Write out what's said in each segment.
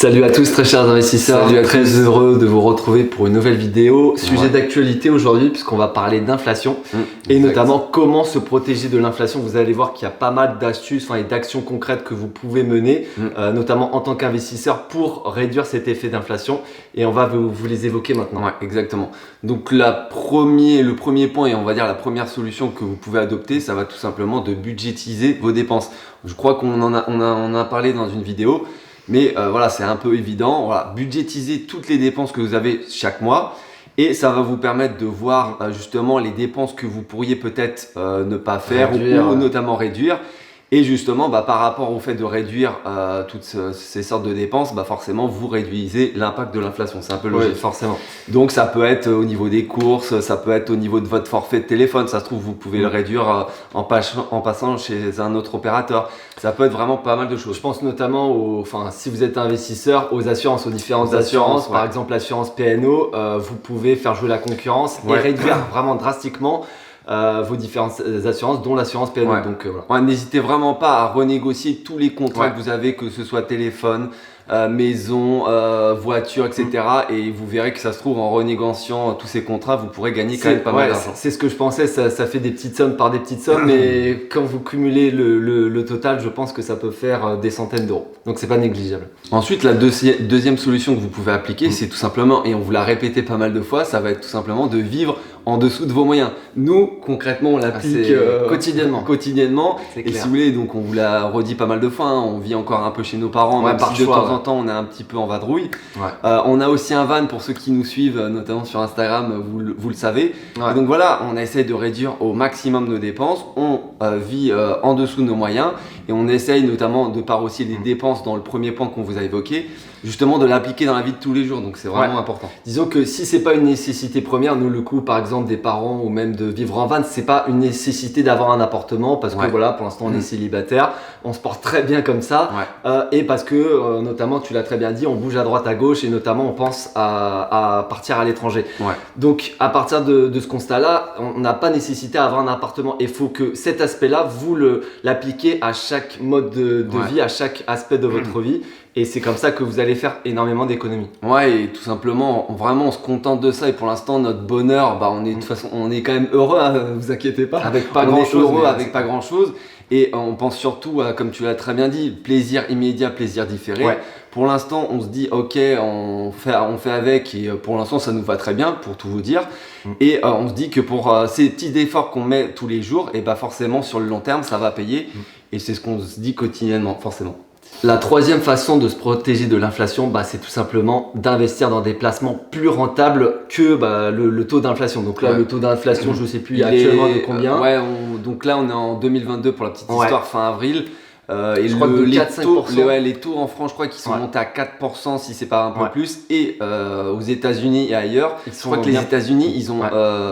Salut à tous très chers investisseurs, très heureux de vous retrouver pour une nouvelle vidéo. Sujet d'actualité aujourd'hui puisqu'on va parler d'inflation et notamment comment se protéger de l'inflation. Vous allez voir qu'il y a pas mal d'astuces et d'actions concrètes que vous pouvez mener, notamment en tant qu'investisseur pour réduire cet effet d'inflation et on va vous les évoquer maintenant. Ouais, exactement. Donc le premier point et on va dire la première solution que vous pouvez adopter, ça va tout simplement de budgétiser vos dépenses. Je crois qu'on en a parlé dans une vidéo. Mais voilà, c'est un peu évident. Voilà, budgétiser toutes les dépenses que vous avez chaque mois et ça va vous permettre de voir justement les dépenses que vous pourriez peut-être ne pas faire ou notamment réduire. Et justement, par rapport au fait de réduire toutes ces sortes de dépenses, forcément, vous réduisez l'impact de l'inflation. C'est un peu logique. Oui, forcément. Donc, ça peut être au niveau des courses, ça peut être au niveau de votre forfait de téléphone. Ça se trouve, vous pouvez le réduire en passant chez un autre opérateur. Ça peut être vraiment pas mal de choses. Je pense notamment, si vous êtes investisseur, aux assurances, aux différentes assurances. Par exemple, l'assurance PNO, vous pouvez faire jouer la concurrence et réduire vraiment drastiquement vos différentes assurances dont l'assurance PNO. Donc voilà. N'hésitez vraiment pas à renégocier tous les contrats que vous avez, que ce soit téléphone, maison, voiture, etc. Et vous verrez que ça se trouve en renégociant tous ces contrats, vous pourrez gagner quand même pas mal d'argent. C'est ce que je pensais, ça fait des petites sommes par des petites sommes, mais quand vous cumulez le total, je pense que ça peut faire des centaines d'euros. Donc c'est pas négligeable. Ensuite, la deuxième solution que vous pouvez appliquer, c'est tout simplement, et on vous l'a répété pas mal de fois, ça va être tout simplement de vivre en dessous de vos moyens. Nous, concrètement, on l'applique quotidiennement. Et si vous voulez, donc on vous l'a redit pas mal de fois, on vit encore un peu chez nos parents, même si de temps en temps on est un petit peu en vadrouille. On a aussi un van pour ceux qui nous suivent, notamment sur Instagram, vous le savez. Et donc voilà, on essaie de réduire au maximum nos dépenses, on vit en dessous de nos moyens et on essaye notamment de par aussi les dépenses dans le premier point qu'on vous a évoqué, justement de l'appliquer dans la vie de tous les jours, donc c'est vraiment important. Disons que si c'est pas une nécessité première, nous le coup par exemple des parents ou même de vivre en van, c'est pas une nécessité d'avoir un appartement parce que voilà, pour l'instant on est célibataire, on se porte très bien comme ça et parce que notamment tu l'as très bien dit, on bouge à droite à gauche et notamment on pense à partir à l'étranger. Donc à partir de ce constat là, on n'a pas nécessité à avoir un appartement et il faut que cet aspect là vous l'appliquez à chaque mode de vie, à chaque aspect de votre vie. Et c'est comme ça que vous allez faire énormément d'économies. Et tout simplement, vraiment, on se contente de ça. Et pour l'instant, notre bonheur, on est de toute façon, on est quand même heureux, vous inquiétez pas. Avec pas grand-chose. Avec pas grand-chose. Et on pense surtout à, comme tu l'as très bien dit, plaisir immédiat, plaisir différé. Pour l'instant, on se dit, ok, on fait avec et pour l'instant, ça nous va très bien, pour tout vous dire. Et on se dit que pour ces petits efforts qu'on met tous les jours, et forcément, sur le long terme, ça va payer. Et c'est ce qu'on se dit quotidiennement, forcément. La troisième façon de se protéger de l'inflation, c'est tout simplement d'investir dans des placements plus rentables que le taux d'inflation. Donc là, le taux d'inflation, je ne sais plus, il est actuellement de combien donc là, on est en 2022 pour la petite histoire, fin avril. Et je crois que les taux en France, je crois qu'ils sont montés à 4% si c'est pas un peu plus. Et aux États-Unis et ailleurs, je crois que les États-Unis, ils ont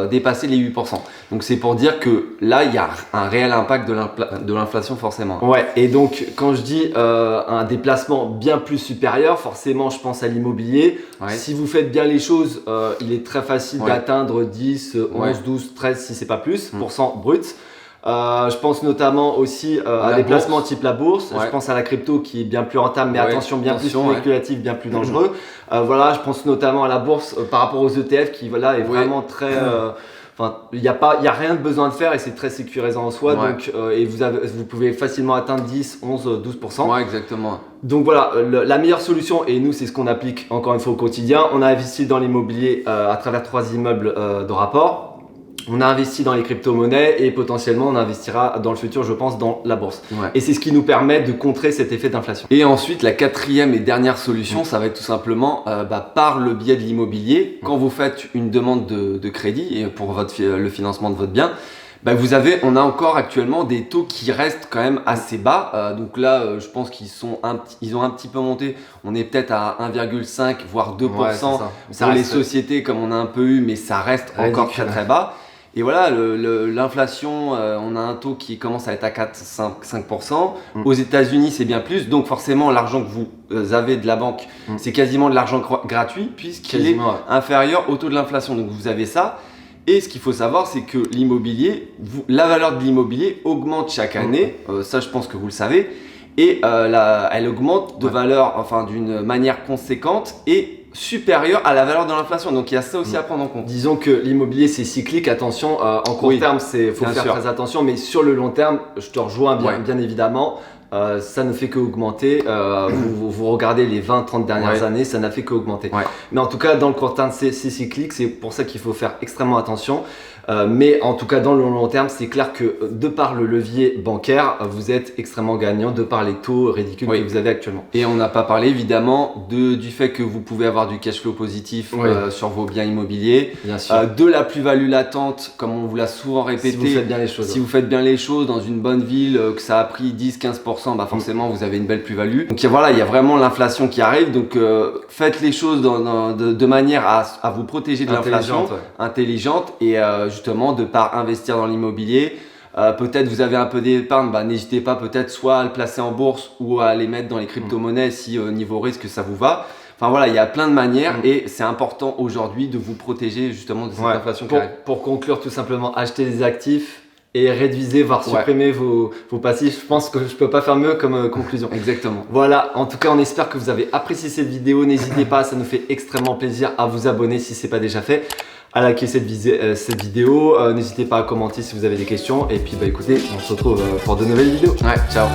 dépassé les 8%. Donc c'est pour dire que là, il y a un réel impact de l'inflation forcément. Et donc quand je dis un déplacement bien plus supérieur, forcément je pense à l'immobilier. Si vous faites bien les choses, il est très facile d'atteindre 10, 11, 12, 13 si c'est pas plus, % brut. Je pense notamment aussi à des placements type la bourse. Je pense à la crypto qui est bien plus rentable, mais attention, bien plus spéculatif, bien plus dangereux. Je pense notamment à la bourse par rapport aux ETF qui est vraiment très. Il n'y a rien de besoin de faire et c'est très sécurisant en soi. Donc, et vous pouvez facilement atteindre 10, 11, 12%. Exactement. Donc voilà, la meilleure solution, et nous c'est ce qu'on applique encore une fois au quotidien, on a investi dans l'immobilier à travers 3 immeubles de rapport. On a investi dans les crypto-monnaies et potentiellement on investira dans le futur, je pense, dans la bourse. Et c'est ce qui nous permet de contrer cet effet d'inflation. Et ensuite, la quatrième et dernière solution, ça va être tout simplement par le biais de l'immobilier. Quand vous faites une demande de crédit et pour le financement de votre bien, on a encore actuellement des taux qui restent quand même assez bas. Donc là, je pense ils ont un petit peu monté. On est peut-être à 1,5 voire 2% pour les sociétés comme on a un peu eu, mais ça reste encore très très bas. Et voilà, l'inflation, on a un taux qui commence à être à 4-5%. Aux États-Unis, c'est bien plus. Donc forcément, l'argent que vous avez de la banque, c'est quasiment de l'argent gratuit puisqu'il est inférieur au taux de l'inflation. Donc vous avez ça. Et ce qu'il faut savoir, c'est que l'immobilier, la valeur de l'immobilier augmente chaque année. Ça, je pense que vous le savez. et elle augmente de valeur, enfin d'une manière conséquente et supérieure à la valeur de l'inflation. Donc il y a ça aussi à prendre en compte. Disons que l'immobilier c'est cyclique, attention, en court terme il faut faire très attention, mais sur le long terme, je te rejoins bien évidemment. Ça ne fait qu'augmenter. Vous regardez les 20-30 dernières années, ça n'a fait qu'augmenter. Mais en tout cas, dans le court terme, c'est cyclique. C'est pour ça qu'il faut faire extrêmement attention. Mais en tout cas, dans le long terme, c'est clair que de par le levier bancaire, vous êtes extrêmement gagnant de par les taux ridicules que vous avez actuellement. Et on n'a pas parlé évidemment du fait que vous pouvez avoir du cash flow positif sur vos biens immobiliers, de la plus-value latente, comme on vous l'a souvent répété. Si vous faites bien les choses. Si vous faites bien les choses dans une bonne ville, que ça a pris 10-15%, bah forcément vous avez une belle plus-value. Donc voilà, il y a vraiment l'inflation qui arrive. Donc faites les choses de manière à vous protéger de l'inflation intelligente et justement de par investir dans l'immobilier. Peut-être vous avez un peu d'épargne, n'hésitez pas peut-être soit à le placer en bourse ou à les mettre dans les crypto-monnaies si au niveau risque ça vous va. Enfin voilà, il y a plein de manières et c'est important aujourd'hui de vous protéger justement de cette inflation qui arrive. Pour conclure tout simplement, achetez des actifs et réduisez, voire supprimez vos passifs. Je pense que je peux pas faire mieux comme conclusion. Exactement. Voilà, en tout cas on espère que vous avez apprécié cette vidéo. N'hésitez pas, ça nous fait extrêmement plaisir à vous abonner si ce n'est pas déjà fait, à liker cette vidéo. N'hésitez pas à commenter si vous avez des questions. Et puis écoutez, on se retrouve pour de nouvelles vidéos. Ciao.